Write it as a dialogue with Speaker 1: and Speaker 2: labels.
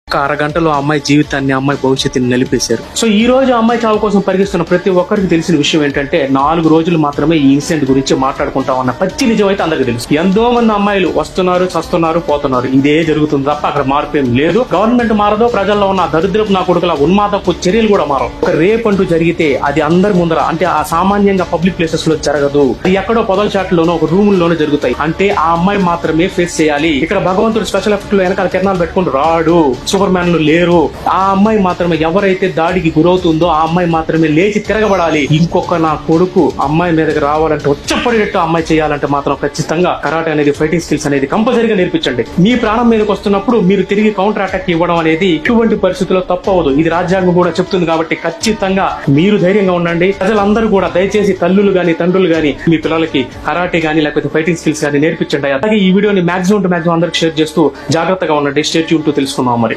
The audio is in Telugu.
Speaker 1: ఒక అరగంటలో ఆ అమ్మాయి జీవితాన్ని, అమ్మాయి భవిష్యత్తుని నిలిపేశారు. సో ఈ రోజు ఆ అమ్మాయి చావు కోసం పరిగిస్తున్న ప్రతి ఒక్కరికి తెలిసిన విషయం ఏంటంటే 4 రోజులు మాత్రమే ఈ ఇన్సిడెంట్ గురించి మాట్లాడుకుంటాం అన్న పచ్చి నిజం అయితే అందరికి తెలుసు. ఎంతో మంది అమ్మాయిలు వస్తున్నారు, చస్తున్నారు, పోతున్నారు. ఇదే జరుగుతుంది తప్ప అక్కడ మార్పు ఏం లేదు. గవర్నమెంట్ మారదో, ప్రజల్లో ఉన్న దరిద్రపు నా కొడుకుల ఉన్మాదపు చర్యలు కూడా మారవు. ఒక రేప్ అంటూ జరిగితే అది అందరి ముందర, అంటే ఆ సామాన్యంగా పబ్లిక్ ప్లేసెస్ లో జరగదు. అది ఎక్కడో పొదల చాట్లోనో ఒక రూమ్ లోనే జరుగుతాయి. అంటే ఆ అమ్మాయి మాత్రమే ఫేస్ చేయాలి. ఇక్కడ భగవంతుడు స్పెషల్ ఎఫెక్ట్ లో వెనకాల కిరణాలు పెట్టుకుని రాడు, సూపర్ మ్యాన్లు లేరు. ఆ అమ్మాయి మాత్రమే, ఎవరైతే దాడికి గురవుతుందో ఆ అమ్మాయి మాత్రమే లేచి తిరగబడాలి. ఇంకొక నా కొడుకు అమ్మాయి మీదకి రావాలంటే, వచ్చపడేటట్టు అమ్మాయి చేయాలంటే మాత్రం ఖచ్చితంగా కరాటే అనేది, ఫైటింగ్ స్కిల్స్ అనేది కంపల్సరీగా నేర్పించండి. మీ ప్రాణం మీదకి వస్తున్నప్పుడు మీరు తిరిగి కౌంటర్ అటాక్ ఇవ్వడం అనేది ఎటువంటి పరిస్థితుల్లో తప్పవదు. ఇది రాజ్యాంగం కూడా చెప్తుంది. కాబట్టి ఖచ్చితంగా మీరు ధైర్యంగా ఉండండి. ప్రజలందరూ కూడా దయచేసి తల్లులు గాని, తండ్రులు గాని మీ పిల్లలకి కరాటే గాని లేకపోతే ఫైటింగ్ స్కిల్స్ గాని నేర్పించండి. అలాగే ఈ వీడియోని మాక్సిమం టు మాక్సిమం అందరికి షేర్ చేస్తూ జాగ్రత్తగా ఉండండి. స్టే ట్యూన్ టు తెలుసుకుందాం మరి.